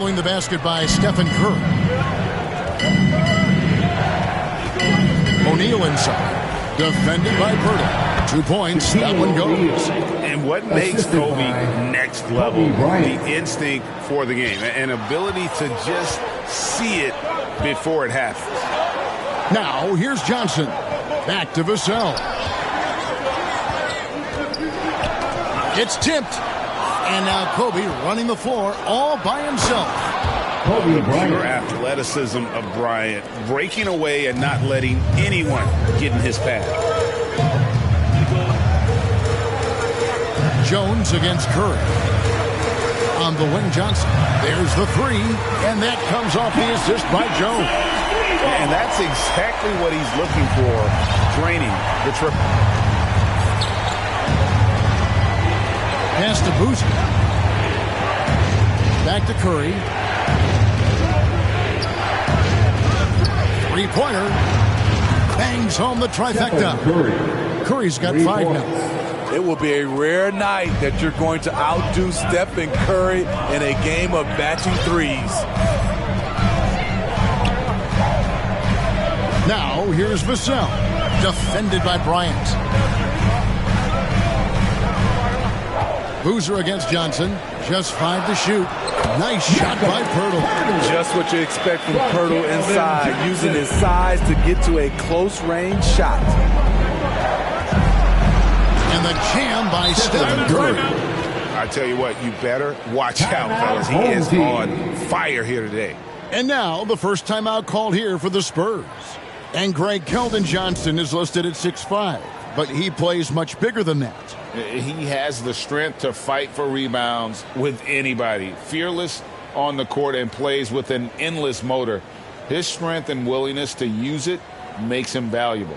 The basket by Stephen Curry. O'Neal inside. Defended by Pirtle. 2 points. That one goes. And what makes Kobe next level? The instinct for the game. An ability to just see it before it happens. Now, here's Johnson. Back to Vassell. It's tipped. And now Kobe running the floor all by himself. The pure athleticism of Bryant, breaking away and not letting anyone get in his path. Jones against Curry. On the wing, Johnson. There's the three, and that comes off the assist by Jones. And that's exactly what he's looking for, draining the triple. Pass to Boozer. Back to Curry. Three-pointer. Bangs home the trifecta. Curry's got 5 now. It will be a rare night that you're going to outdo Stephen Curry in a game of matching threes. Now, here's Vassell. Defended by Bryant. Boozer against Johnson. Just 5 to shoot. Nice shot by Pirtle. Just what you expect from Pirtle inside, using his size to get to a close-range shot. And the jam by Stephen Curry. I tell you what, you better watch out, fellas. He is on fire here today. And now, the first timeout called here for the Spurs. And Greg Keldon Johnson is listed at 6'5", but he plays much bigger than that. He has the strength to fight for rebounds with anybody. Fearless on the court and plays with an endless motor. His strength and willingness to use it makes him valuable.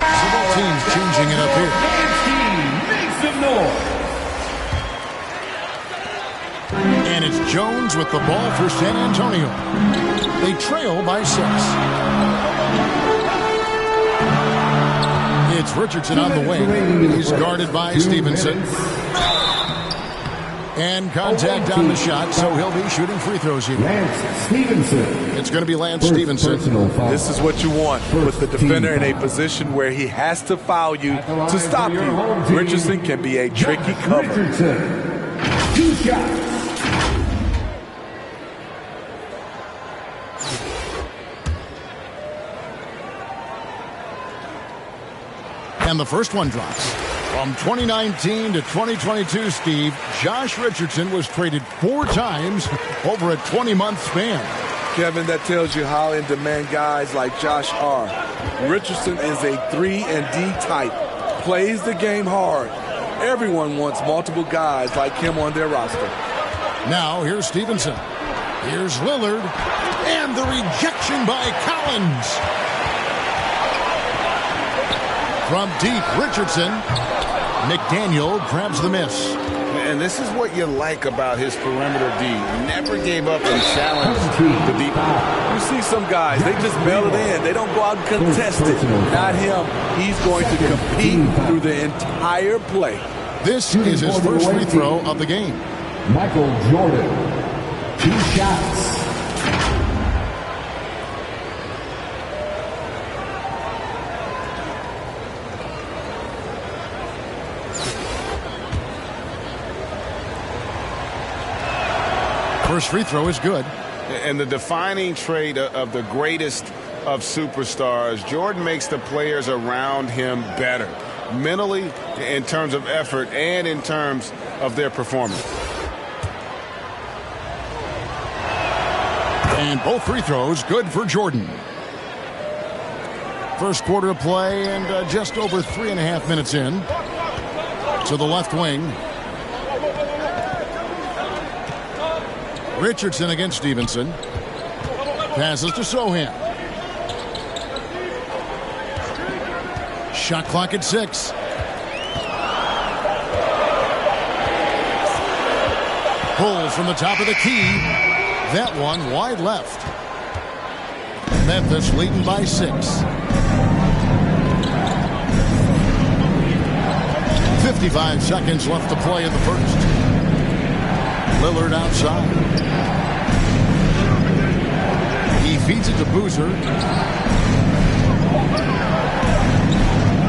Several teams changing it up here. Make some noise. And it's Jones with the ball for San Antonio. They trail by 6. It's Richardson on the wing. He's guarded by Stevenson. And contact on the shot, so he'll be shooting free throws here. Lance Stevenson. It's going to be Lance Stevenson. This is what you want with the defender in a position where he has to foul you to stop you. Richardson can be a tricky cover. Richardson. 2 shots. And the first one drops. From 2019 to 2022, Steve, Josh Richardson was traded 4 times over a 20-month span. Kevin, that tells you how in demand guys like Josh are. Richardson is a 3-and-D type, plays the game hard. Everyone wants multiple guys like him on their roster. Now, here's Stevenson. Here's Lillard. And the rejection by Collins. From deep, Richardson. McDaniel grabs the miss. And this is what you like about his perimeter D. Never gave up and challenged the deep. You see some guys, they just mail it in. They don't go out and contest it. Not him. He's going to compete through the entire play. This is his first free throw of the game. Michael Jordan. 2 shots. First free throw is good. And the defining trait of the greatest of superstars, Jordan makes the players around him better. Mentally, in terms of effort, and in terms of their performance. And both free throws good for Jordan. First quarter of play and just over 3.5 minutes in. To the left wing. Richardson against Stevenson. Passes to Sohan. Shot clock at 6. Pulls from the top of the key. That one wide left. Memphis leading by 6. 55 seconds left to play in the first. Lillard outside. He feeds it to Boozer.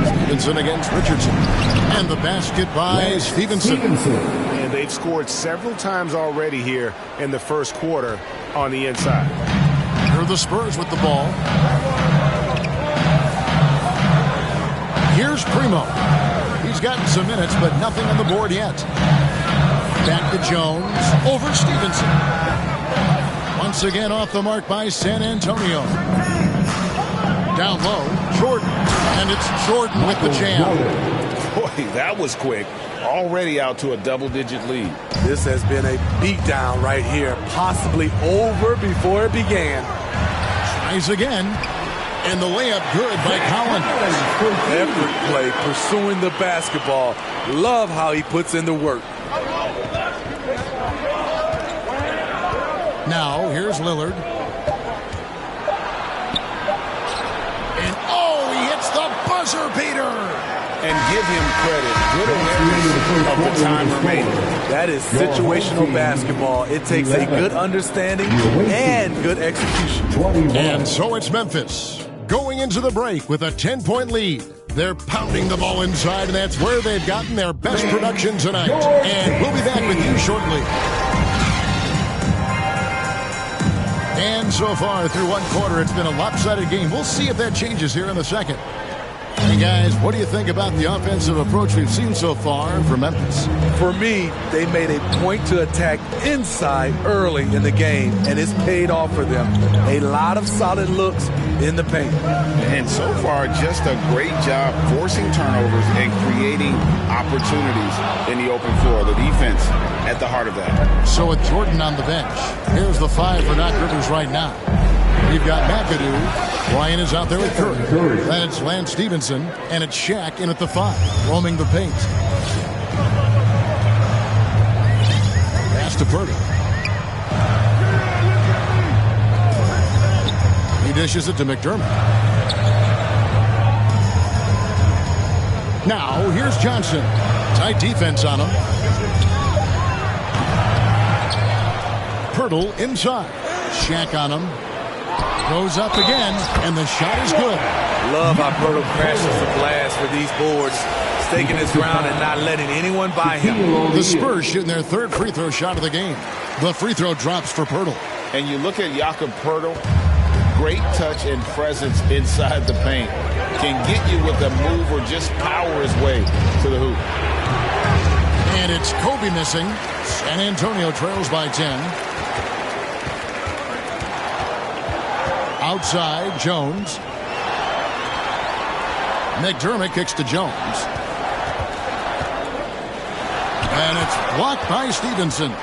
Stevenson against Richardson. And the basket by Stevenson. And they've scored several times already here in the first quarter on the inside. Here are the Spurs with the ball. Here's Primo. He's gotten some minutes, but nothing on the board yet. Back to Jones. Over Stevenson. Once again off the mark by San Antonio. Down low, Jordan. And it's Jordan with the jam. Boy, that was quick. Already out to a double-digit lead. This has been a beatdown right here. Possibly over before it began. Tries again. And the layup good by Collins. Effort play, pursuing the basketball. Love how he puts in the work. Now, here's Lillard. And he hits the buzzer beater. And give him credit. Good awareness of the time remaining. That is situational basketball. It takes a good understanding and good execution. And so it's Memphis going into the break with a 10-point lead. They're pounding the ball inside, and that's where they've gotten their best production tonight. And we'll be back with you shortly. And so far through one quarter, it's been a lopsided game. We'll see if that changes here in the second. Hey guys, what do you think about the offensive approach we've seen so far from Memphis? For me, they made a point to attack inside early in the game, and it's paid off for them. A lot of solid looks in the paint. And so far, just a great job forcing turnovers and creating opportunities in the open floor. The defense at the heart of that. So with Jordan on the bench, here's the 5 for Doc Rivers right now. You've got McAdoo. Ryan is out there with Curry. Then it's Lance Stevenson, and it's Shaq in at the 5, roaming the paint. Pass to Purdy. He dishes it to McDermott. Now, here's Johnson. Tight defense on him. Pirtle inside. Shaq on him. Goes up again, and the shot is good. Love how Pirtle crashes the glass for these boards, staking his ground and not letting anyone by him. The Spurs shooting their 3rd free throw shot of the game. The free throw drops for Pirtle. And you look at Jakob Pirtle, great touch and presence inside the paint. Can get you with a move or just power his way to the hoop. And it's Kobe missing. San Antonio trails by 10. Outside, Jones. McDermott kicks to Jones. And it's blocked by Stevenson.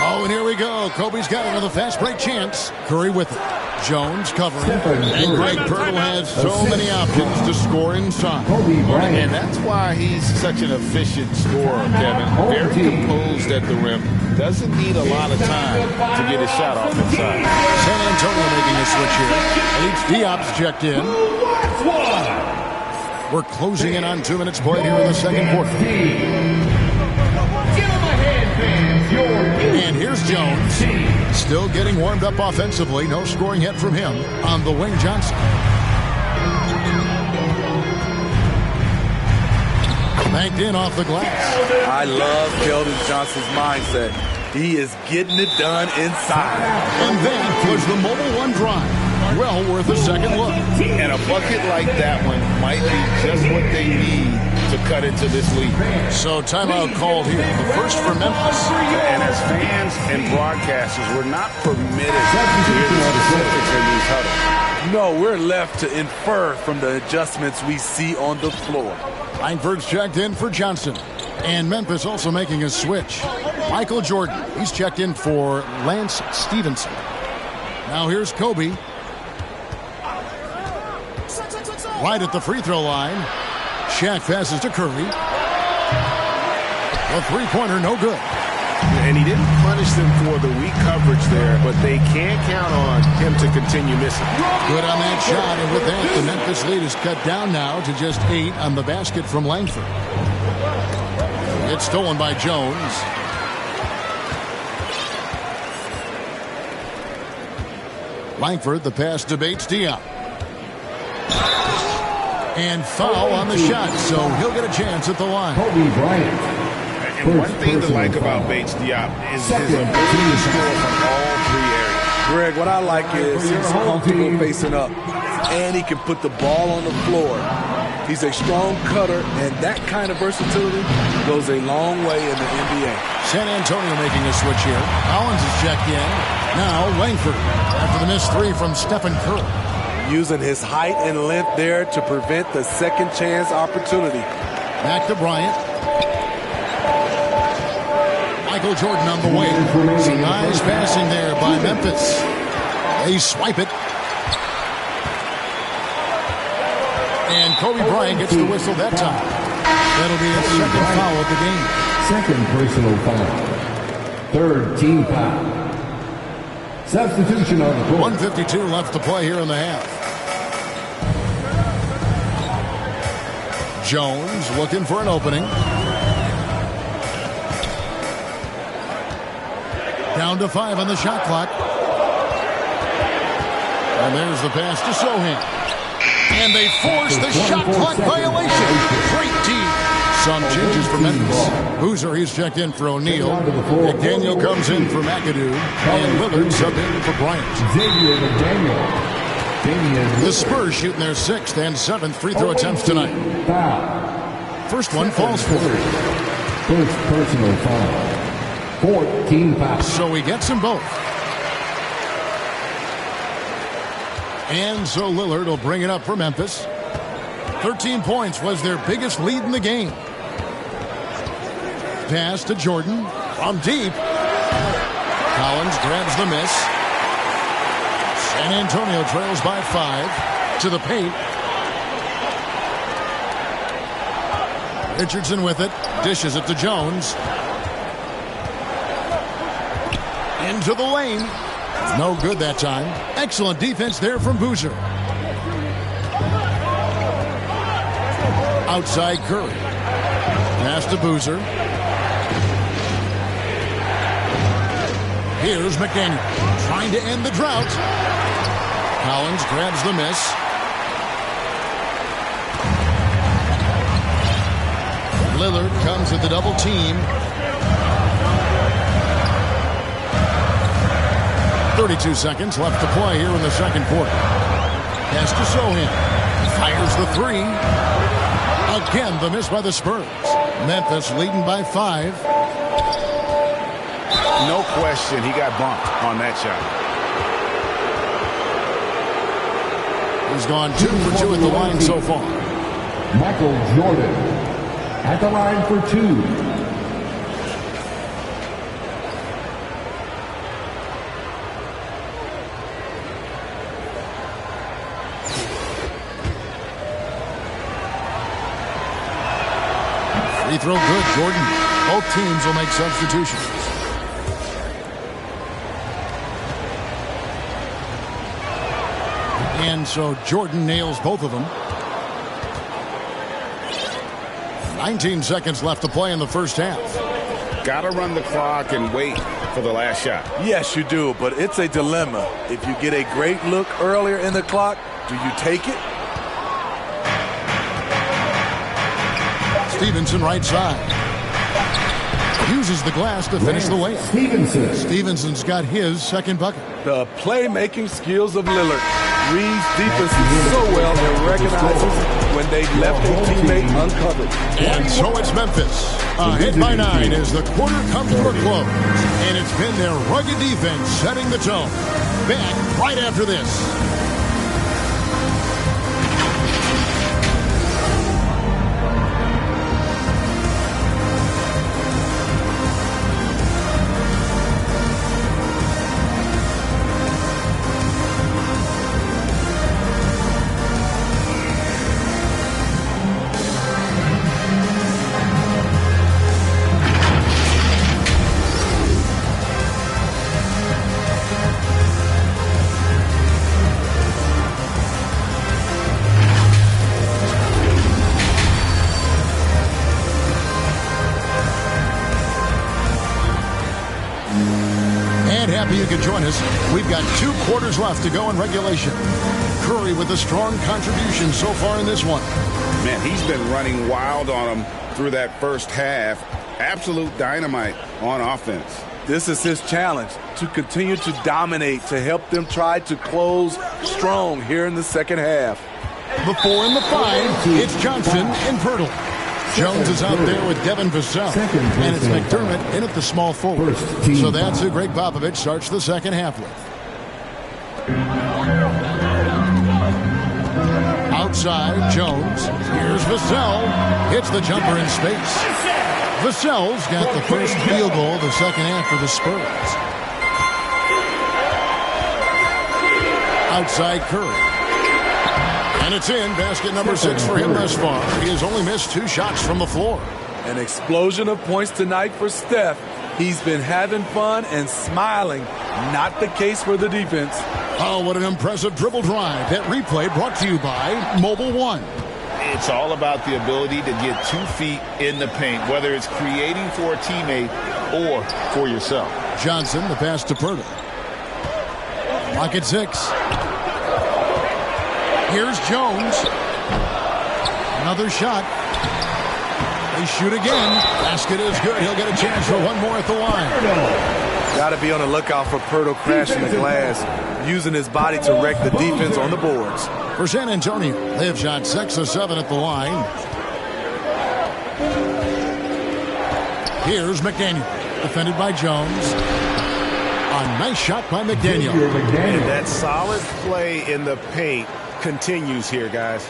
Oh, and here we go. Kobe's got another fast break chance. Curry with it. Jones covering. And Greg Pirtle has so many options to score inside. And that's why he's such an efficient scorer, Kevin. Very composed at the rim. Doesn't need a lot of time to get his shot off inside. San Antonio making a switch here. H. Diop's checked in. We're closing in on 2 minutes played here in the second quarter. And here's Jones. Still getting warmed up offensively. No scoring yet from him. On the wing, Johnson. Banked in off the glass. I love Keldon Johnson's mindset. He is getting it done inside. And that was the Mobile One drive. Well worth a second look. And a bucket like that one might be just what they need to cut into this lead. So timeout called here. The first for Memphis. And as fans and broadcasters, we're not permitted to hear the specifics in these huddles. No, we're left to infer from the adjustments we see on the floor. Langford's checked in for Johnson. And Memphis also making a switch. Michael Jordan, he's checked in for Lance Stevenson. Now here's Kobe. Right at the free throw line. Shaq passes to Curry. A three-pointer, no good. And he didn't punish them for the weak coverage there, but they can't count on him to continue missing. Good on that shot, and with that, the Memphis lead is cut down now to just 8 on the basket from Langford. It's stolen by Jones. Langford, the pass debates Diop. And foul on the shot, so he'll get a chance at the line. Kobe Bryant. And one thing to like about Bates Diop is his ability to score from all three areas. Greg, what I like is he's comfortable facing up, and he can put the ball on the floor. He's a strong cutter, and that kind of versatility goes a long way in the NBA. San Antonio making a switch here. Collins is checked in. Now Langford after the missed three from Stephen Curry. Using his height and length there to prevent the second chance opportunity. Back to Bryant. Michael Jordan on the wing. Some nice passing there by Memphis. They swipe it. And Kobe Bryant gets the whistle that time. That'll be his second foul of the game. Second personal foul. Third team foul. Substitution on the court. 1:52 left to play here in the half. Jones looking for an opening. Down to 5 on the shot clock. And there's the pass to Sohan. And they force the shot clock violation. Great D. Some changes for Memphis. Boozer, he's checked in for O'Neal. McDaniel comes in for McAdoo. And Lillard sub in for Bryant. Xavier McDaniel. The Spurs shooting their 6th and 7th free throw attempts tonight. Foul. First one falls for them. First personal foul. 14 foul. So he gets them both. And so Lillard will bring it up for Memphis. 13 points was their biggest lead in the game. Pass to Jordan from deep. Collins grabs the miss. San Antonio trails by 5 to the paint. Richardson with it. Dishes it to Jones. Into the lane. No good that time. Excellent defense there from Boozer. Outside Curry. Pass to Boozer. Here's McDaniel trying to end the drought. Collins grabs the miss. Lillard comes with the double team. 32 seconds left to play here in the second quarter. Pass to Sohan. Fires the three. Again, the miss by the Spurs. Memphis leading by 5. No question he got bumped on that shot. He's gone 2 for 2 at the line so far. Michael Jordan at the line for 2. Free throw good, Jordan. Both teams will make substitutions. And so Jordan nails both of them. 19 seconds left to play in the first half. Got to run the clock and wait for the last shot. Yes, you do, but it's a dilemma. If you get a great look earlier in the clock, do you take it? Stevenson right side. Uses the glass to finish the layup. Stevenson's got his second bucket. The playmaking skills of Lillard. Reads defenses so well and recognizes when they've left a teammate uncovered. And so it's Memphis. Ahead by 9 as the quarter comes to a close. And it's been their rugged defense setting the tone. Back right after this. And happy you could join us. We've got 2 quarters left to go in regulation. Curry with a strong contribution so far in this one. Man, he's been running wild on him through that first half. Absolute dynamite on offense. This is his challenge, to continue to dominate, to help them try to close strong here in the second half. The 4 and the 5, it's Johnson and Pirtle. Jones is out there with Devin Vassell, and it's McDermott in at the small forward. So that's who Greg Popovich starts the second half with. Outside, Jones. Here's Vassell. Hits the jumper in space. Vassell's got the first field goal of the second half for the Spurs. Outside, Curry. And it's in. Basket number 6 for him thus far. He has only missed 2 shots from the floor. An explosion of points tonight for Steph. He's been having fun and smiling. Not the case for the defense. Oh, what an impressive dribble drive. That replay brought to you by Mobile One. It's all about the ability to get 2 feet in the paint, whether it's creating for a teammate or for yourself. Johnson, the pass to Pirtle. Lock at 6. Here's Jones. Another shot. They shoot again. Basket is good. He'll get a chance for one more at the line. Got to be on the lookout for Pirtle crashing the glass, using his body to wreck the defense on the boards. For San Antonio, they have shot 6 of 7 at the line. Here's McDaniel, defended by Jones. A nice shot by McDaniel. And that solid play in the paint continues here, guys.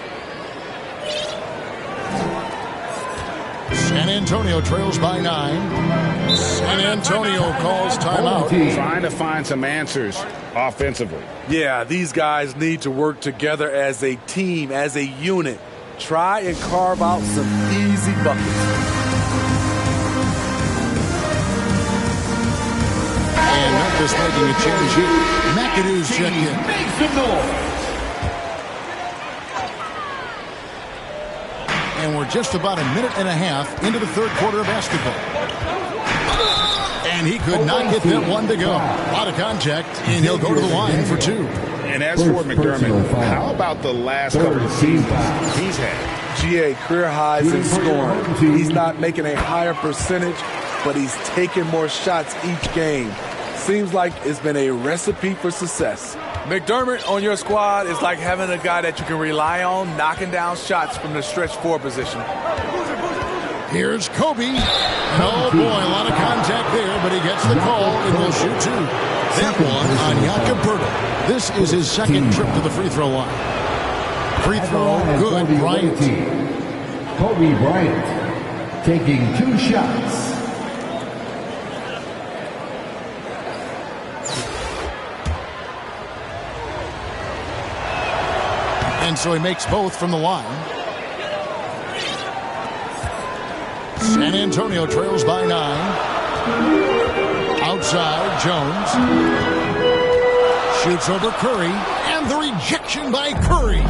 San Antonio trails by 9. San Antonio calls timeout. Trying to find some answers offensively. Yeah, these guys need to work together as a team, as a unit. Try and carve out some easy buckets. And Memphis making a change here. McAdoo's checked in. Make some noise. And we're just about a minute and a half into the third quarter of basketball. And he could not get that one to go. A lot of contact, and he'll go to the line for 2. And as for McDermott, how about the last couple of seasons he's had? GA, career highs in scoring. He's not making a higher percentage, but he's taking more shots each game. Seems like it's been a recipe for success. McDermott on your squad is like having a guy that you can rely on knocking down shots from the stretch 4 position. Here's Kobe. Oh, boy, a lot of contact there, but he gets the call and will shoot 2. That one on Jakob Pirtle. This is his second trip to the free throw line. Free throw, good, Bryant. Kobe Bryant taking 2 shots. And so he makes both from the line. San Antonio trails by 9. Outside, Jones. Shoots over Curry. And the rejection by Curry.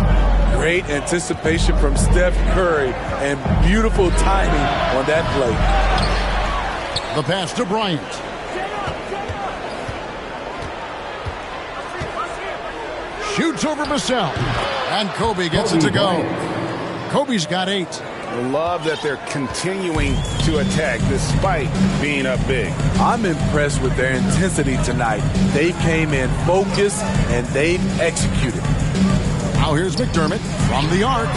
Great anticipation from Steph Curry and beautiful timing on that play. The pass to Bryant. Shoots over Vassell. And Kobe gets it to go. Kobe's got 8. Love that they're continuing to attack despite being up big. I'm impressed with their intensity tonight. They came in focused and they've executed. Now here's McDermott from the arc.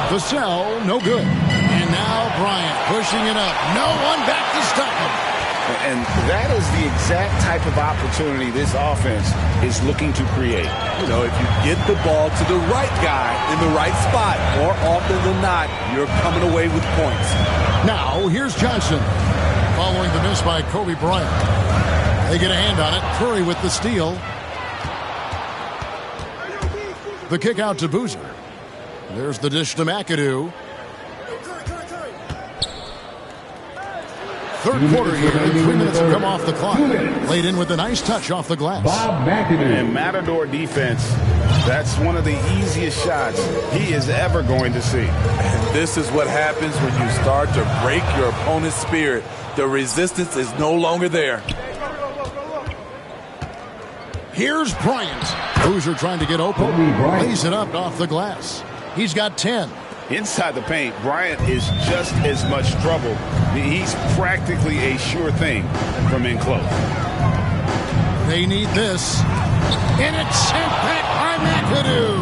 Vassell, no good. And now Bryant pushing it up. No one back to stop him. And that is the exact type of opportunity this offense is looking to create. You know, if you get the ball to the right guy in the right spot, more often than not, you're coming away with points. Now, here's Johnson. Following the miss by Kobe Bryant. They get a hand on it. Curry with the steal. The kick out to Boozer. There's the dish to McAdoo. Third quarter here, and 3 minutes have come off the clock. Laid in with a nice touch off the glass. Bob McAdoo. And Matador defense, that's one of the easiest shots he is ever going to see. And this is what happens when you start to break your opponent's spirit. The resistance is no longer there. Here's Bryant. Boozer trying to get open. Lays it up off the glass. He's got 10. Inside the paint, Bryant is just as much trouble. He's practically a sure thing from in close. They need this. And it's sent back by McAdoo.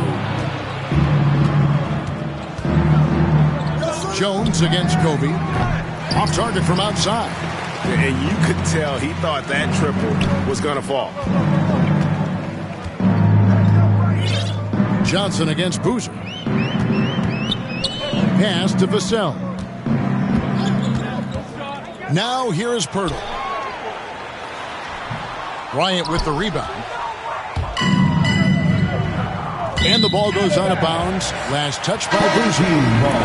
Jones against Kobe. Off target from outside. And you could tell he thought that triple was going to fall. Johnson against Boozer. Pass to Vassell. Now here is Pirtle. Bryant with the rebound. And the ball goes out of bounds. Last touch by Boozer.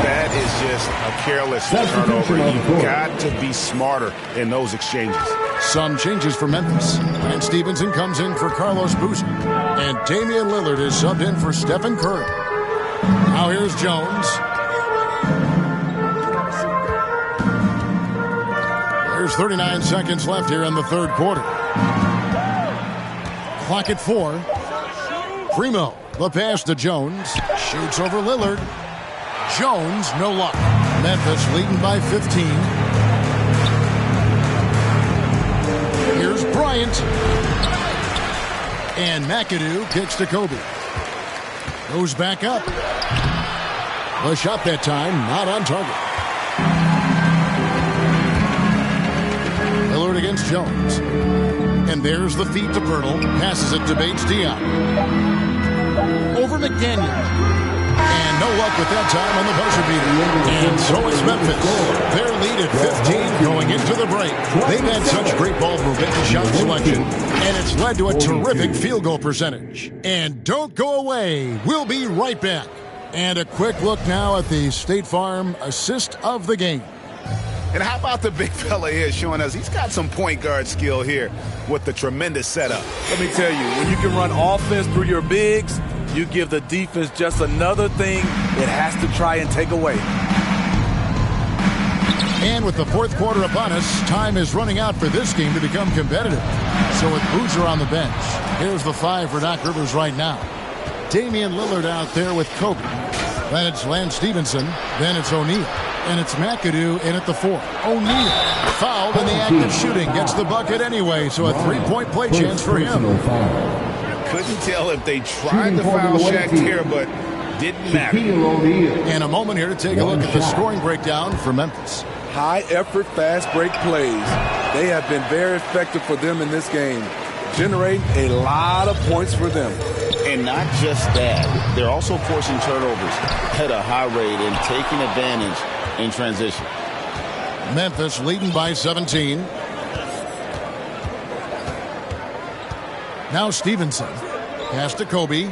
That is just a careless turnover. You've got to be smarter in those exchanges. Some changes for Memphis. And Stevenson comes in for Carlos Boozer. And Damian Lillard is subbed in for Stephen Curry. Now here's Jones. There's 39 seconds left here in the third quarter. Clock at 4. Primo, the pass to Jones. Shoots over Lillard. Jones, no luck. Memphis leading by 15. Here's Bryant. And McAdoo kicks to Kobe. Goes back up. The shot that time, not on target. Lillard against Jones. And there's the feed to Pirtle. Passes it to Bates-Diop. Over McDaniel. And no luck with that time on the buzzer beater. And so it's Memphis. Their lead at 15 going into the break. They've had such great ball movement and shot selection. And it's led to a terrific field goal percentage. And don't go away. We'll be right back. And a quick look now at the State Farm assist of the game. And how about the big fella here showing us he's got some point guard skill here with the tremendous setup. Let me tell you, when you can run offense through your bigs, you give the defense just another thing it has to try and take away. And with the fourth quarter upon us, time is running out for this game to become competitive. So with Boozer on the bench, here's the 5 for Doc Rivers right now. Damian Lillard out there with Kobe. Then it's Lance Stevenson. Then it's O'Neal. And it's McAdoo in at the 4. O'Neal fouled in the act of shooting. Gets the bucket anyway, so a three-point play chance for him. Couldn't tell if they tried to foul Shaq here, but didn't matter. And a moment here to take a look at the scoring breakdown for Memphis. High-effort, fast break plays. They have been very effective for them in this game, generating a lot of points for them. And not just that, they're also forcing turnovers at a high rate and taking advantage in transition. Memphis leading by 17. Now Stevenson. Pass to Kobe.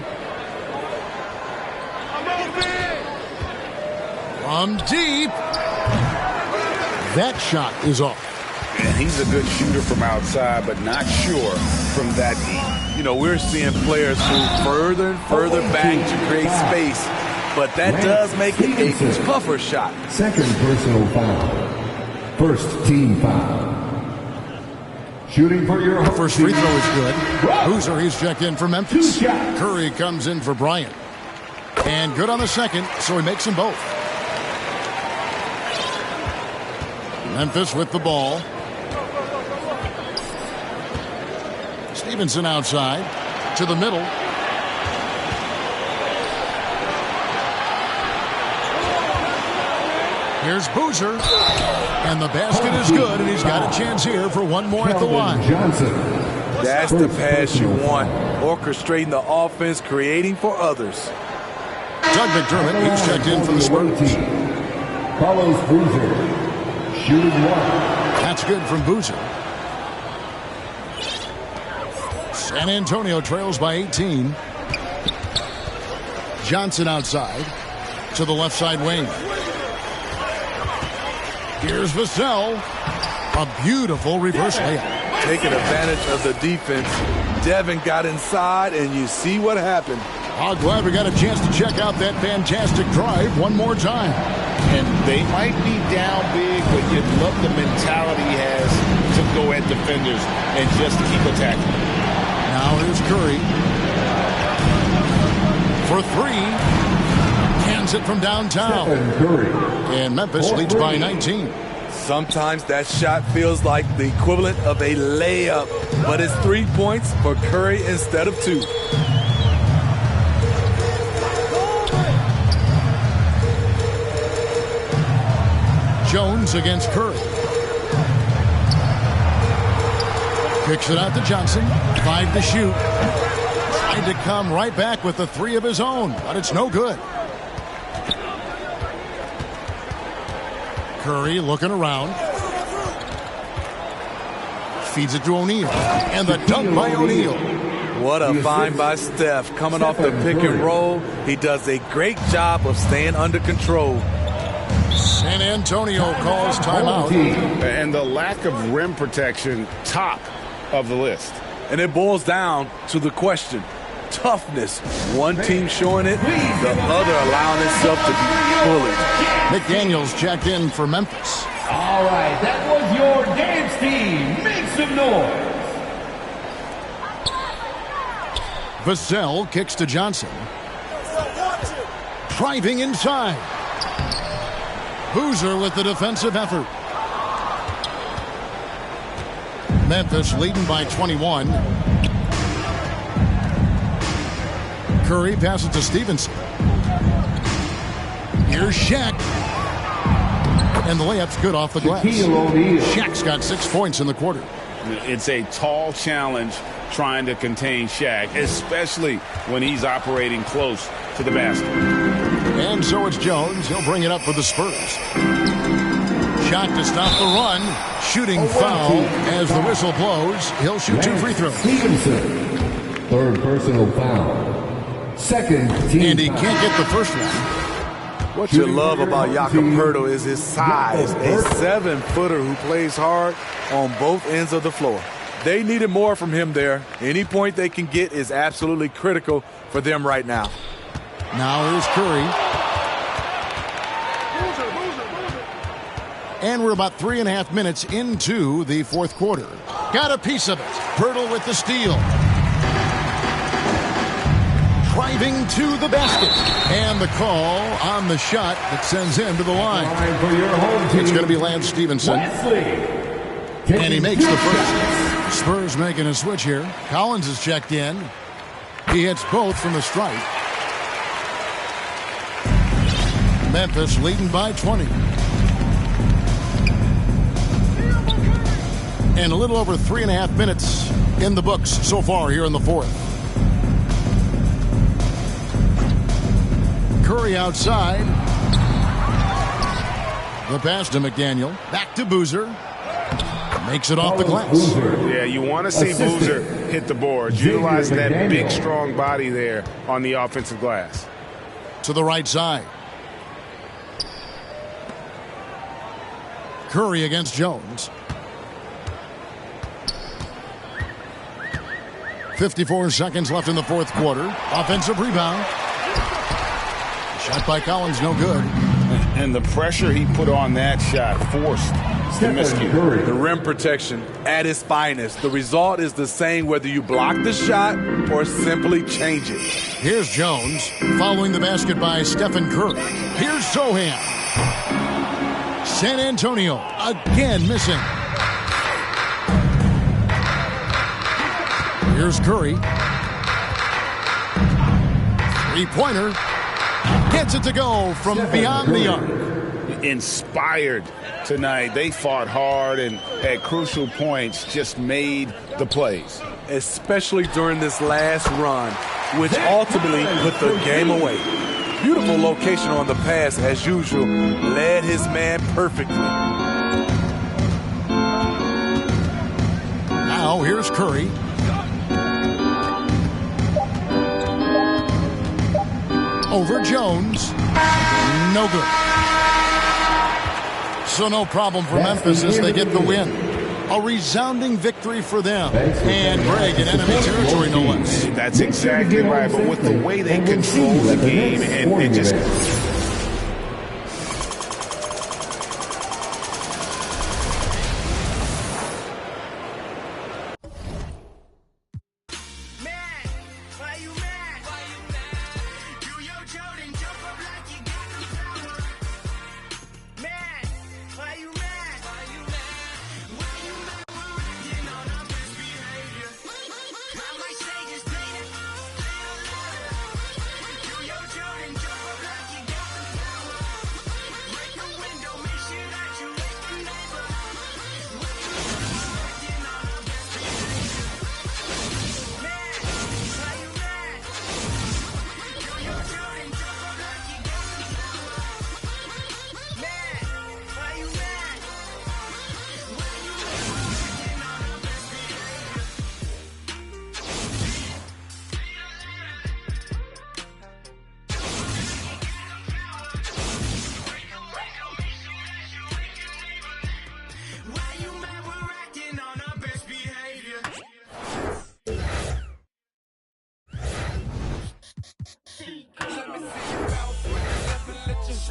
From deep. That shot is off. And he's a good shooter from outside, but not sure from that deep. You know, we're seeing players move further and further back to create space, but that does make it a tougher shot. Second personal foul. First team foul. Shooting for your first free throw is good. Boozer, he's checked in for Memphis. Curry comes in for Bryant. And good on the second, so he makes them both. Memphis with the ball. Stevenson outside to the middle. Here's Boozer. And the basket is good, and he's got a chance here for one more at the line. That's the pass you want. Orchestrating the offense, creating for others. Doug McDermott, he's checked in for the Spurs. Follows Boozer. Shooting 1. That's good from Boozer. San Antonio trails by 18. Johnson outside to the left side wing. Here's Vassell. A beautiful reverse layup. Taking advantage of the defense. Devin got inside, and you see what happened. I'm glad we got a chance to check out that fantastic drive one more time. And they might be down big, but you love the mentality he has to go at defenders and just keep attacking. Now Now here's Curry. For three. Cans it from downtown. And Memphis leads by 19. Sometimes that shot feels like the equivalent of a layup, but it's 3 points for Curry instead of 2. Jones against Curry. Kicks it out to Johnson. 5 to shoot. Tried to come right back with the 3 of his own, but it's no good. Curry looking around. Feeds it to O'Neal. And the dunk by O'Neal. What a find by Steph. Coming off the pick and roll, he does a great job of staying under control. San Antonio calls timeout. And the lack of rim protection, top of the list. And it boils down to the question. Toughness. One team showing it, the other allowing itself to be bullied. McDaniels checked in for Memphis. All right, that was your dance team. Make some noise. Vassell kicks to Johnson. Driving inside. Boozer with the defensive effort. Memphis leading by 21. Curry passes to Stevenson. Here's Shaq. And the layup's good off the glass. Shaq's got 6 points in the quarter. It's a tall challenge trying to contain Shaq, especially when he's operating close to the basket. And so it's Jones. He'll bring it up for the Spurs. Shot to stop the run. Shooting foul as the whistle blows. He'll shoot 2 free throws. Stevenson. Third personal foul. Second team. And he can't get the first one. What you love about Jakob Poeltl is his size. A 7-footer who plays hard on both ends of the floor. They needed more from him there. Any point they can get is absolutely critical for them right now. Now here's Curry. And we're about 3.5 minutes into the fourth quarter. Got a piece of it. Poeltl with the steal. Driving to the basket. And the call on the shot that sends him to the line. It's going to be Lance Stevenson. And he makes the first. Spurs making a switch here. Collins is checked in. He hits both from the strike. Memphis leading by 20. And a little over 3.5 minutes in the books so far here in the fourth. Curry outside. The pass to McDaniel. Back to Boozer. Makes it off the glass. Yeah, you want to see Boozer hit the boards. Utilize that big, strong body there on the offensive glass. To the right side. Curry against Jones. 54 seconds left in the fourth quarter. Offensive rebound. Shot by Collins, no good. And the pressure he put on that shot forced the miscue. The rim protection at its finest. The result is the same whether you block the shot or simply change it. Here's Jones following the basket by Stephen Curry. Here's Sohan. San Antonio again missing. Here's Curry. Three-pointer. Gets it to go from beyond the arc. Inspired tonight. They fought hard and at crucial points just made the plays. Especially during this last run, which ultimately put the game away. Beautiful location on the pass as usual. Led his man perfectly. Now here's Curry. Over Jones. No good. So no problem for Memphis as they get the win. A resounding victory for them. And Greg in enemy territory, no less. That's exactly right. But with the way they control the game and it just...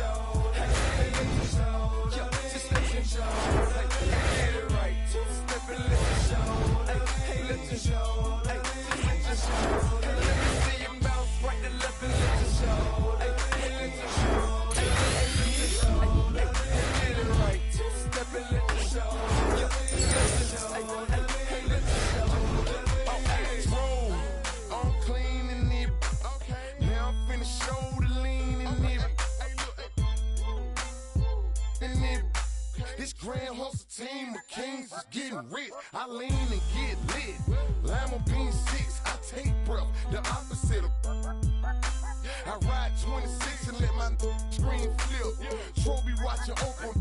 shoulder. Hey, lift your shoulder. Just lift your shoulder. Hey, get it right. Two-step and lift your shoulder. Hey, lift your shoulder. Hey, just lift your shoulder. Let me see you bounce right to left and lift your shoulder. Hey, lift your shoulder. Hey, lift your shoulder. Hey, get it right. Two-step and lift your shoulder. Just lift your shoulder. Hey, lift your shoulder. Oh, hey, roll. I'm clean and nip. Okay. Now I'm finna show the lean and nip. And nip. This grand hustle team of kings is getting rich. I lean and get lit. Lima bean 6, I take breath. The opposite of. I ride 26 and let my screen flip. Trophy watching open.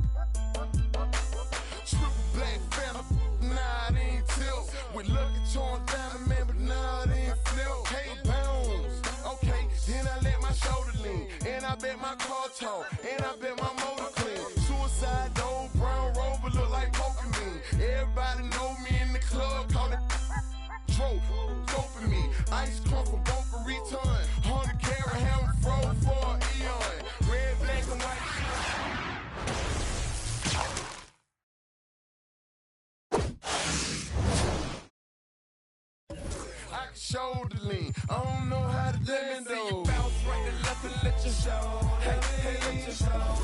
Triple black phantom. Nah, it ain't tilt. With Lucky Charms down the man, but nah, it ain't flip. Hey, bounce. Okay, then I let my shoulder lean. And I bet my car tall. And I bet my motor clean. Suicide door, brown rover look like Pokemon. Everybody know me in the club, call it Trope, doping me. Ice crumb from Boca Raton. 100 carat hammer fro for an eon. Red, black, and white. I can shoulder lean. I don't know how to let me see you bounce right to left and let your shoulder. Hey, let your shoulder.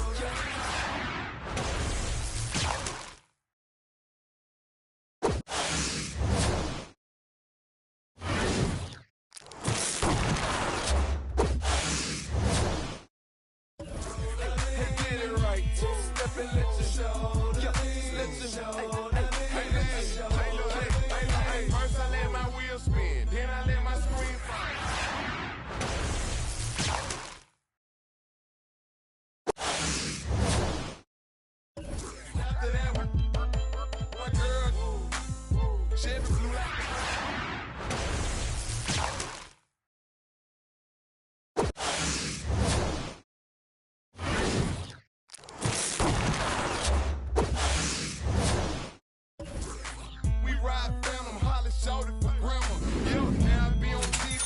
Step and let your shoulder. Just let your shoulder. Hey, first I let my wheel spin, then I let my screen fire. After that, my girl, Chevy blue light. Shouted for grandma. Yo, now I be on TV.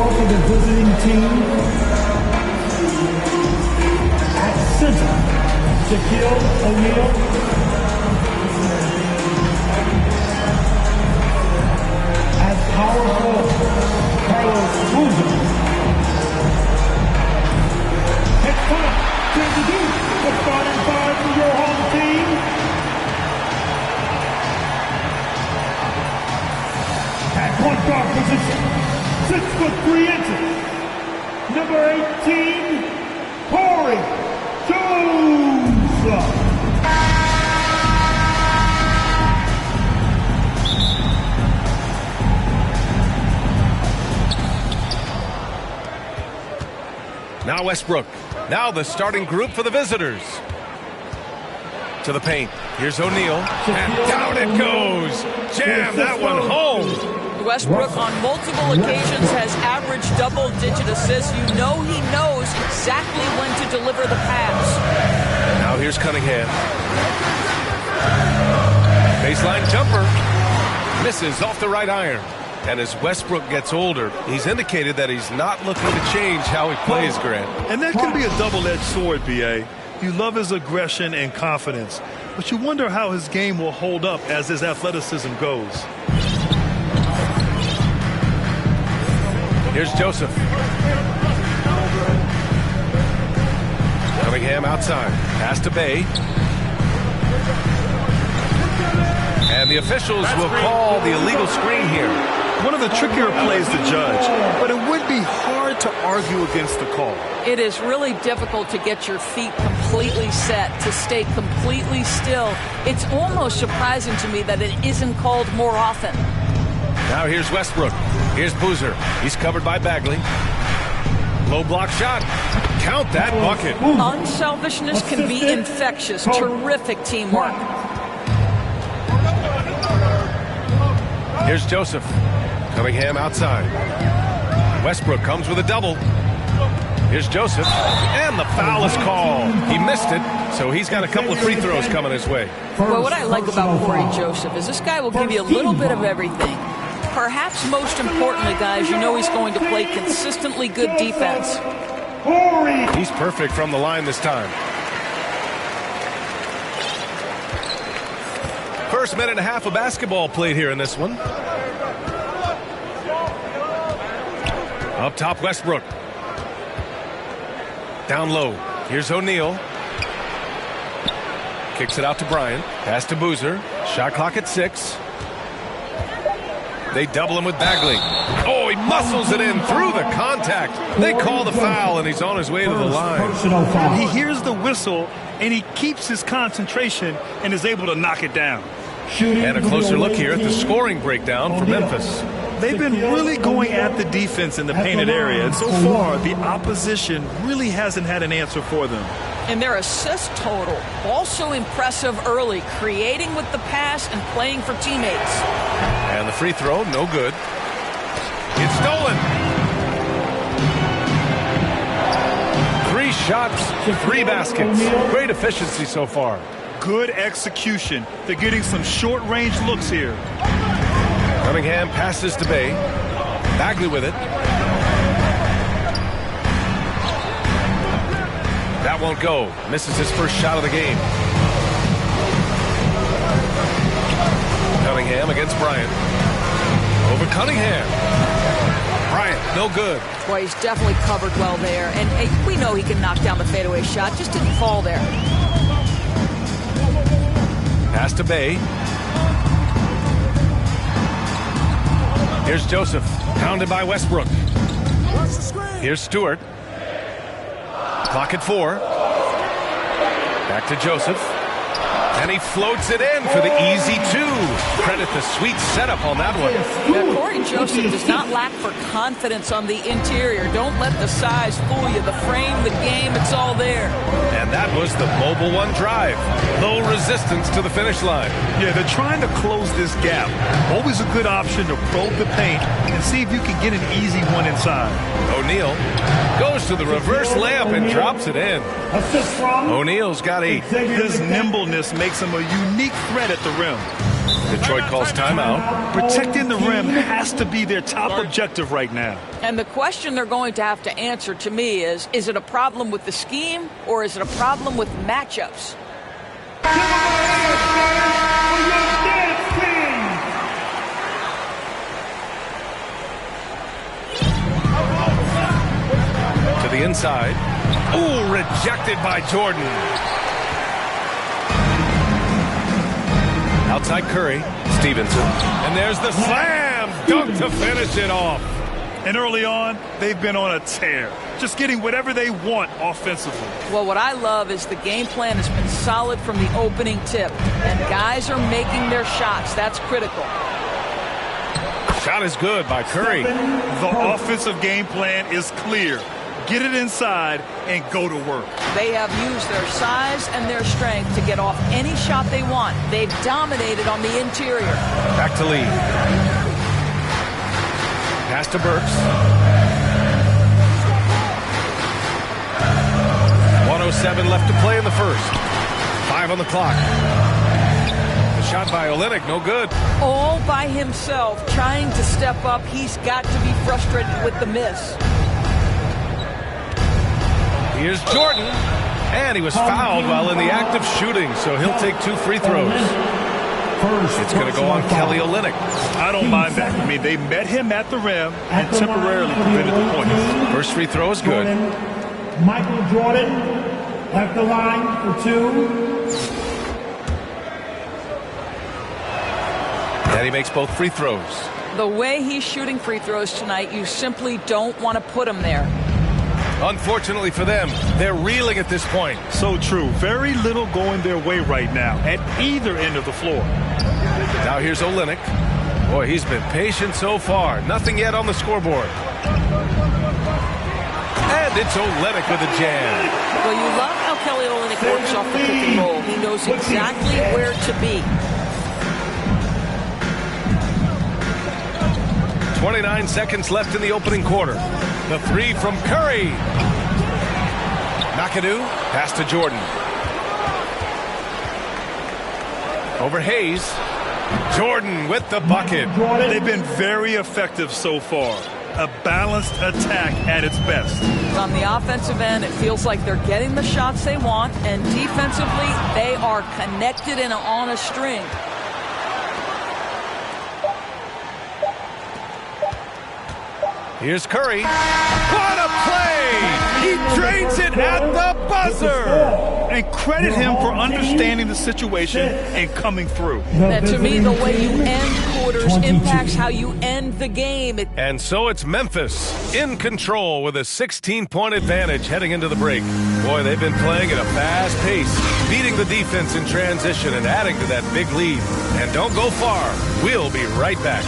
score for the visiting team. At center, Shaquille O'Neal. At power forward, Carlos Boozer. It's time to introduce the starting five for your home team. At point guard position, 6'3", number 18, Corey Jones. Now Westbrook. Now the starting group for the visitors. To the paint. Here's O'Neal. And down it goes. Jam that one home. Westbrook on multiple occasions has averaged double-digit assists. You know he knows exactly when to deliver the pass. Now here's Cunningham. Baseline jumper. Misses off the right iron. And as Westbrook gets older, he's indicated that he's not looking to change how he plays, Grant. And that can be a double-edged sword, B.A. You love his aggression and confidence, but you wonder how his game will hold up as his athleticism goes. Here's Joseph. Cunningham outside. Pass to Bay. And the officials will call the illegal screen here. One of the trickier plays to judge, but it would be hard to argue against the call. It is really difficult to get your feet completely set, to stay completely still. It's almost surprising to me that it isn't called more often. Now here's Westbrook. Here's Boozer. He's covered by Bagley. Low block shot. Count that bucket. Unselfishness can be infectious. Terrific teamwork. Here's Joseph. Cunningham outside. Westbrook comes with a double. Here's Joseph. And the foul is called. He missed it, so he's got a couple of free throws coming his way. Well, what I like about Corey Joseph is this guy will give you a little bit of everything. Perhaps most importantly, guys, you know he's going to play consistently good defense. He's perfect from the line this time. First minute and a half of basketball played here in this one. Up top, Westbrook. Down low. Here's O'Neal. Kicks it out to Bryant. Pass to Boozer. Shot clock at 6. They double him with Bagley. Oh, he muscles it in through the contact. They call the foul, and he's on his way to the line. He hears the whistle, and he keeps his concentration and is able to knock it down. And a closer look here at the scoring breakdown for Memphis. They've been really going at the defense in the painted area, and so far the opposition really hasn't had an answer for them. And their assist total also impressive early, creating with the pass and playing for teammates. And the free throw, no good. It's stolen. 3 shots, 3 baskets. Great efficiency so far. Good execution. They're getting some short-range looks here. Cunningham passes to Bay. Bagley with it. That won't go. Misses his first shot of the game. Cunningham against Bryant. Over Cunningham. Bryant, no good. Boy, he's definitely covered well there. And hey, we know he can knock down the fadeaway shot. Just didn't fall there. Pass to Bay. Here's Joseph. Pounded by Westbrook. Here's Stewart. Clock at 4. Back to Joseph. And he floats it in for the easy 2. Credit the sweet setup on that one. Yeah, Corey Joseph does not lack for confidence on the interior. Don't let the size fool you. The frame, the game, it's all there. And that was the Mobile One drive. Low resistance to the finish line. Yeah, they're trying to close this gap. Always a good option to probe the paint and see if you can get an easy one inside. O'Neal goes to the reverse layup and drops it in. O'Neal's got 8. His nimbleness makes him a unique threat at the rim. Detroit calls timeout. Protecting the rim has to be their top objective right now. And the question they're going to have to answer to me is it a problem with the scheme or is it a problem with matchups? To the inside. Ooh, rejected by Jordan. Outside Curry. Stevenson. And there's the slam dunk to finish it off. And early on, they've been on a tear, just getting whatever they want offensively. Well, what I love is the game plan has been solid from the opening tip, and guys are making their shots. That's critical. Shot is good by Curry. The offensive game plan is clear. Get it inside and go to work. They have used their size and their strength to get off any shot they want. They've dominated on the interior. Back to Lee. Pass to Burks. 1:07 left to play in the first. 5 on the clock. The shot by Olynyk, no good. All by himself, trying to step up. He's got to be frustrated with the miss. Here's Jordan. And he was fouled while in the act of shooting, so he'll take 2 free throws. It's going to go on Kelly Olynyk. I don't mind that. I mean, they met him at the rim and temporarily prevented the points. First free throw is good. Michael Jordan left the line for 2. And he makes both free throws. The way he's shooting free throws tonight, you simply don't want to put him there. Unfortunately for them, they're reeling at this point. So true. Very little going their way right now at either end of the floor. Now here's Olynyk. Boy, he's been patient so far. Nothing yet on the scoreboard. And it's Olynyk with a jam. Well, you love how Kelly Olynyk works off the pick and roll. He knows exactly where to be. 29 seconds left in the opening quarter. The 3 from Curry. McAdoo, pass to Jordan. Over Hayes. Jordan with the bucket. They've been very effective so far. A balanced attack at its best. On the offensive end, it feels like they're getting the shots they want, and defensively, they are connected and on a string. Here's Curry. What a play! He drains it at the buzzer! And credit him for understanding the situation and coming through. And to me, the way you end quarters impacts how you end the game. And so it's Memphis in control with a 16-point advantage heading into the break. Boy, they've been playing at a fast pace, beating the defense in transition and adding to that big lead. And don't go far. We'll be right back.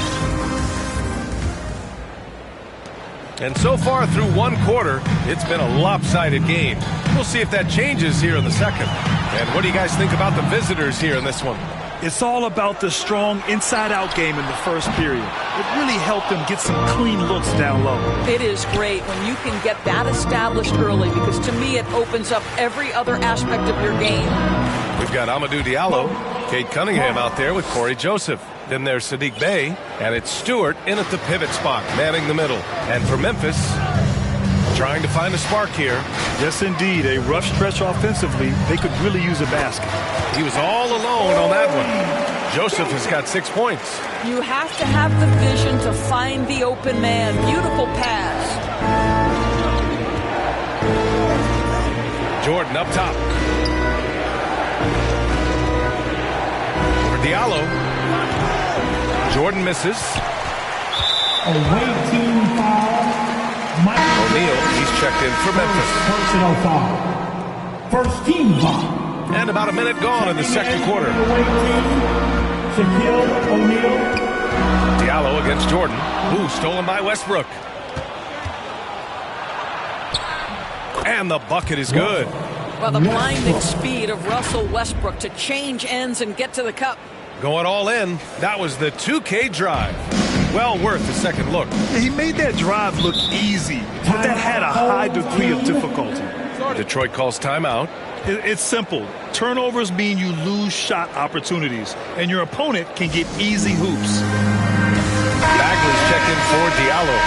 And so far through one quarter, it's been a lopsided game. We'll see if that changes here in the second. And what do you guys think about the visitors here in this one? It's all about the strong inside-out game in the first period. It really helped them get some clean looks down low. It is great when you can get that established early because to me it opens up every other aspect of your game. We've got Amadou Diallo, Kate Cunningham out there with Corey Joseph. Then there's Sadiq Bey, and it's Stewart in at the pivot spot, manning the middle. And for Memphis, trying to find a spark here. Yes, indeed. A rough stretch offensively. They could really use a basket. He was all alone on that one. Joseph has got 6 points. You have to have the vision to find the open man. Beautiful pass. Jordan up top. For Diallo. Jordan misses. Away team foul. O'Neal, he's checked in for Memphis. Personal foul. First team foul. And about a minute gone in the second quarter. Away team. Shaquille O'Neal. Diallo against Jordan. Ooh, stolen by Westbrook. And the bucket is good. Well, the blinding speed of Russell Westbrook to change ends and get to the cup. Going all in. That was the 2K drive. Well worth the second look. He made that drive look easy, but that had a high degree of difficulty. Detroit calls timeout. It's simple. Turnovers mean you lose shot opportunities, and your opponent can get easy hoops. Bagley's checked in for Diallo.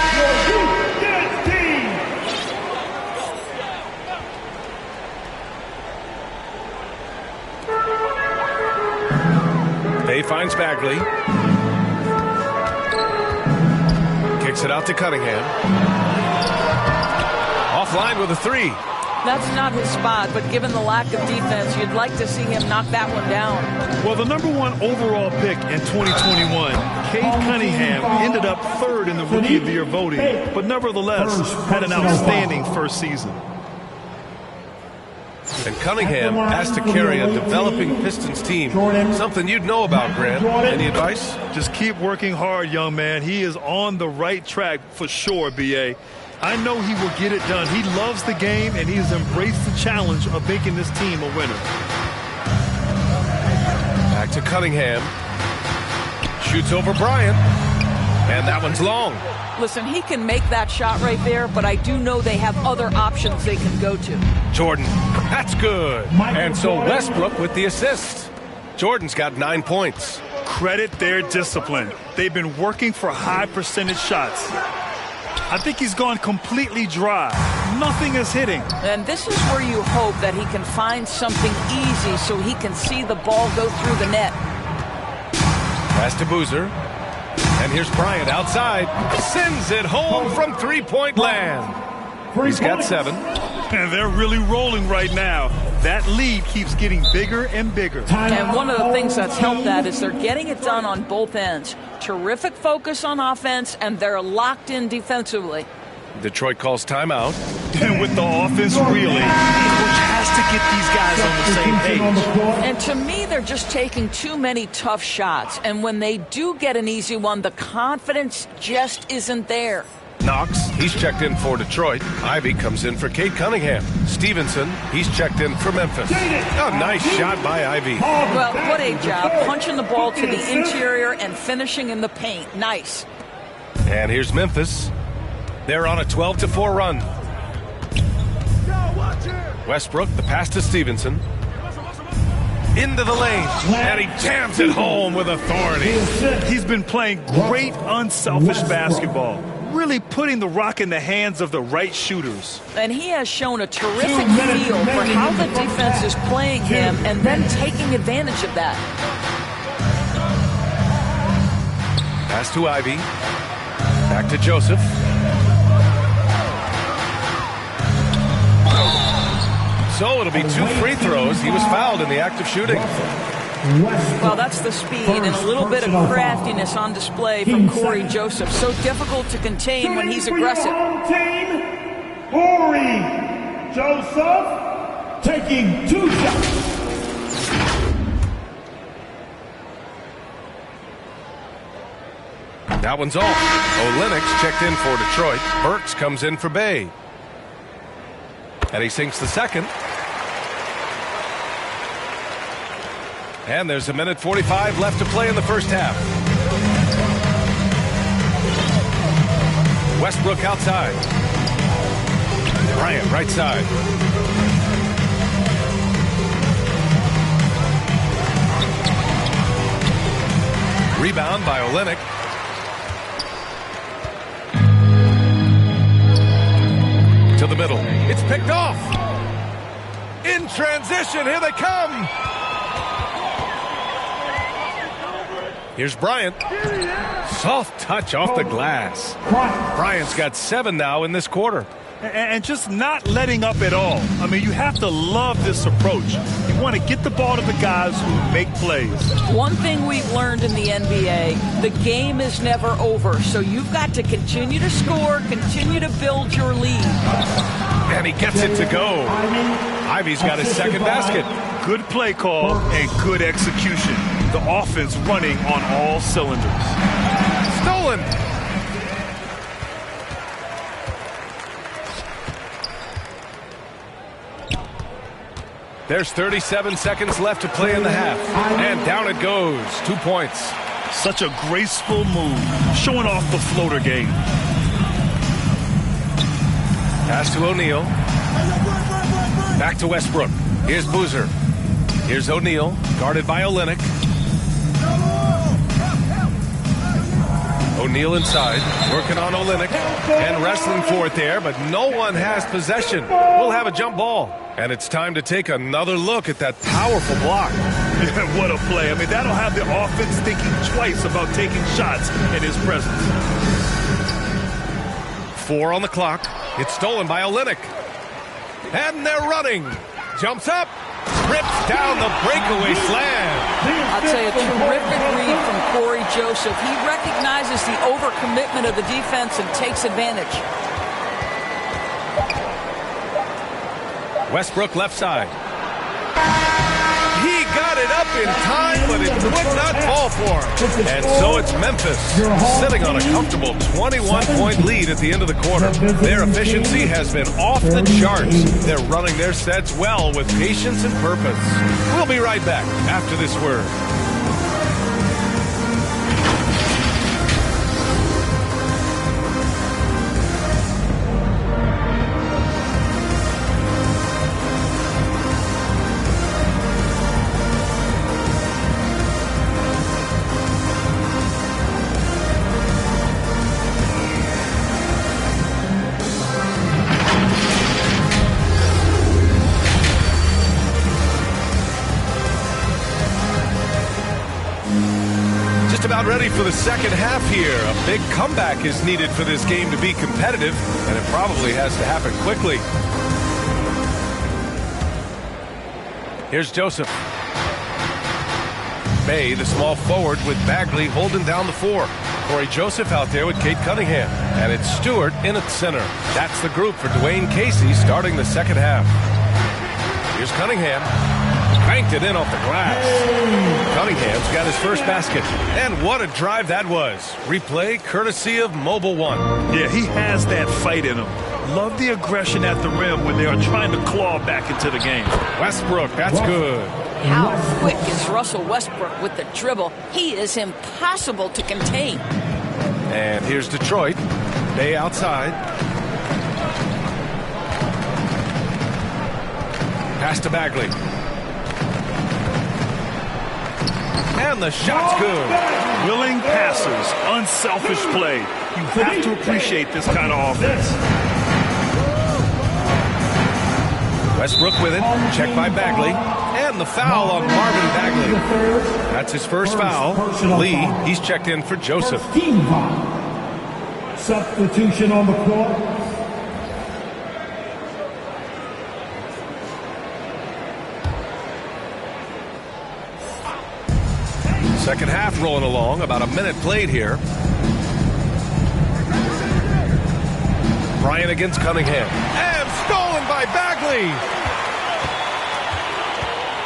Bay finds Bagley. Kicks it out to Cunningham. Offline with a three. That's not his spot, but given the lack of defense, you'd like to see him knock that one down. Well, the #1 overall pick in 2021, Cade Cunningham, ended up third in the Rookie of the Year voting, but nevertheless had an outstanding first season. And Cunningham has to carry a developing Pistons team. Something you'd know about, Grant. Any advice? Just keep working hard, young man. He is on the right track for sure, B.A. I know he will get it done. He loves the game, and he has embraced the challenge of making this team a winner. Back to Cunningham. Shoots over Bryant. And that one's long. Listen, he can make that shot right there, but I do know they have other options they can go to. Jordan, that's good. And so Westbrook with the assist. Jordan's got 9 points. Credit their discipline. They've been working for high percentage shots. I think he's gone completely dry. Nothing is hitting. And this is where you hope that he can find something easy so he can see the ball go through the net. Pass to Boozer. And here's Bryant outside. Sends it home from three-point land. He's got 7. And they're really rolling right now. That lead keeps getting bigger and bigger. And one of the things that's helped that is they're getting it done on both ends. Terrific focus on offense, and they're locked in defensively. Detroit calls timeout. And with the offense reeling, coach has to get these guys on the same page. And to me, they're just taking too many tough shots. And when they do get an easy one, the confidence just isn't there. Knox, he's checked in for Detroit. Ivy comes in for Cade Cunningham. Stevenson, he's checked in for Memphis. A nice shot by Ivy. Well, what a job. Punching the ball to the interior and finishing in the paint. Nice. And here's Memphis. They're on a 12-4 run. Westbrook, the pass to Stevenson. Into the lane. And he jams it home with authority. He's been playing great, unselfish basketball. Really putting the rock in the hands of the right shooters. And he has shown a terrific feel for how the defense is playing him and then taking advantage of that. Pass to Ivy. Back to Joseph. So it'll be 2 free throws. He was fouled in the act of shooting. Well, that's the speed and a little bit of craftiness on display from Corey Joseph. So difficult to contain when he's aggressive. Team, Corey Joseph taking 2 shots. That one's off. Olenek's checked in for Detroit. Burks comes in for Bay. And he sinks the second. And there's 1:45 left to play in the first half. Westbrook outside. Bryant right side. Rebound by Olenek. To the middle. It's picked off. In transition. Here they come. Here's Bryant. Soft touch off the glass. Bryant's got 7 now in this quarter. And just not letting up at all. I mean, you have to love this approach. You want to get the ball to the guys who make plays. One thing we've learned in the NBA, the game is never over. So you've got to continue to score, continue to build your lead. And he gets it to go. Ivy's got his second basket. Good play call and good execution. The offense running on all cylinders. Stolen. There's 37 seconds left to play in the half. And down it goes. 2 points. Such a graceful move, showing off the floater game. Pass to O'Neal. Back to Westbrook. Here's Boozer. Here's O'Neal, guarded by Olynyk. O'Neal inside, working on Olynyk, and wrestling for it there, but no one has possession. We'll have a jump ball. And it's time to take another look at that powerful block. Yeah, what a play. I mean, that'll have the offense thinking twice about taking shots in his presence. 4 on the clock. It's stolen by Olynyk. And they're running. Jumps up. Rips down the breakaway slam. I'd say a terrific read from Corey Joseph. He recognizes the overcommitment of the defense and takes advantage. Westbrook left side. He got it up in time, but it would not fall for him. And so it's Memphis sitting on a comfortable 21-point lead at the end of the quarter. Their efficiency has been off the charts. They're running their sets well with patience and purpose. We'll be right back after this word. About ready for the second half here. A big comeback is needed for this game to be competitive, and it probably has to happen quickly. Here's Joseph. Bay, the small forward, with Bagley holding down the 4. Corey Joseph out there with Kate Cunningham. And it's Stewart in at center. That's the group for Dwayne Casey starting the second half. Here's Cunningham. Banked it in off the glass. Cunningham's got his first basket. And what a drive that was. Replay courtesy of Mobile One. Yeah, he has that fight in him. Love the aggression at the rim when they are trying to claw back into the game. Westbrook, that's good. How quick is Russell Westbrook with the dribble? He is impossible to contain. And here's Detroit. Bay outside. Pass to Bagley. And the shot's good. Willing passers, unselfish play. You have to appreciate this kind of offense. Westbrook with it. Checked by Bagley. And the foul on Marvin Bagley. That's his first foul. Lee, he's checked in for Joseph. Substitution on the court. Second half rolling along. About a minute played here. Bryant against Cunningham. And stolen by Bagley.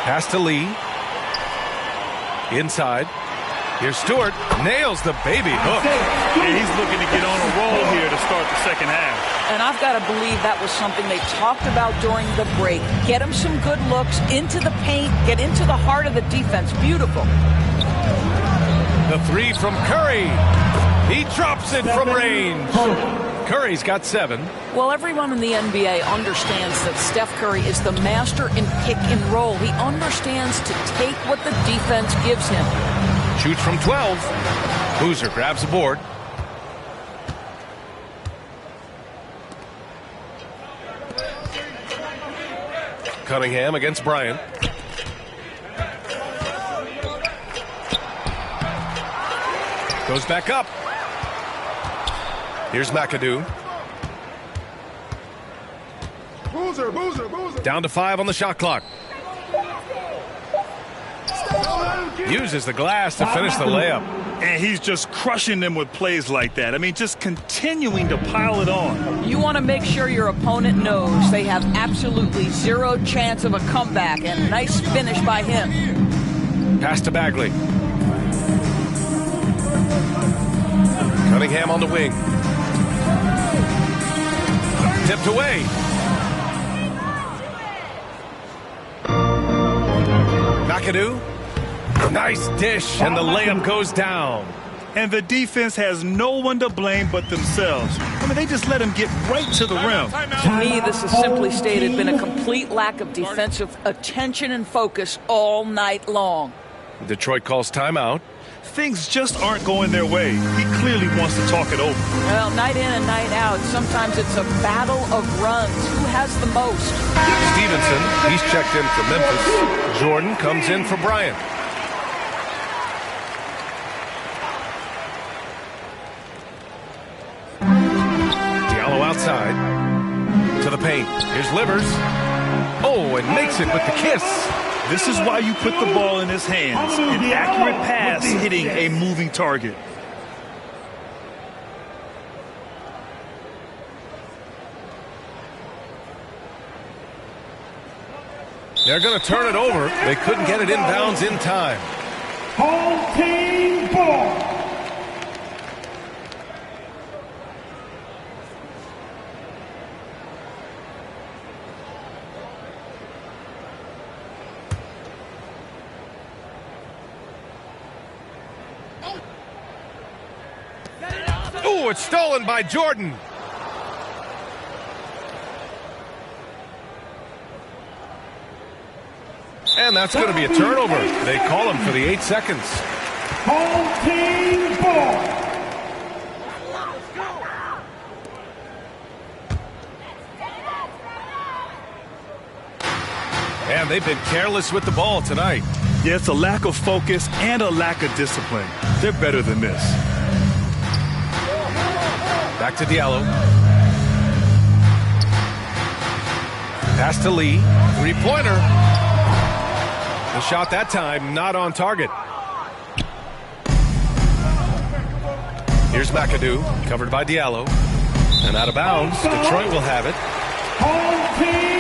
Pass to Lee. Inside. Here's Stewart. Nails the baby hook. Yeah, he's looking to get on a roll here to start the second half. And I've got to believe that was something they talked about during the break. Get him some good looks into the paint. Get into the heart of the defense. Beautiful. The 3 from Curry. He drops it from range. Curry's got 7. Well, everyone in the NBA understands that Steph Curry is the master in pick and roll. He understands to take what the defense gives him. Shoots from 12. Boozer grabs the board. Cunningham against Bryant. Goes back up. Here's McAdoo. Boozer. Down to 5 on the shot clock. Uses the glass to finish the layup. And he's just crushing them with plays like that. I mean, just continuing to pile it on. You want to make sure your opponent knows they have absolutely zero chance of a comeback. And nice finish by him. Pass to Bagley. Cunningham on the wing. Tipped away. McAdoo. Nice dish, and the layup goes down. and the defense has no one to blame but themselves. I mean, they just let him get right to the rim. To me, this has simply stated been a complete lack of defensive attention and focus all night long. Detroit calls timeout. Things just aren't going their way. He clearly wants to talk it over. Well, night in and night out, sometimes it's a battle of runs. Who has the most? Stevenson, he's checked in for Memphis. Jordan comes in for Bryant. Diallo outside to the paint. Here's Livers. Oh, and makes it with the kiss. This is why you put the ball in his hands. An accurate pass hitting a moving target. They're going to turn it over. They couldn't get it inbounds in time. Home team ball. Oh, it's stolen by Jordan. And that's going to be a turnover. They call him for the 8 seconds. Home team ball. And they've been careless with the ball tonight. Yeah, it's a lack of focus and a lack of discipline. They're better than this. Back to Diallo. Pass to Lee. Three-pointer. The shot that time not on target. Here's McAdoo, covered by Diallo. And out of bounds, Detroit will have it. Home team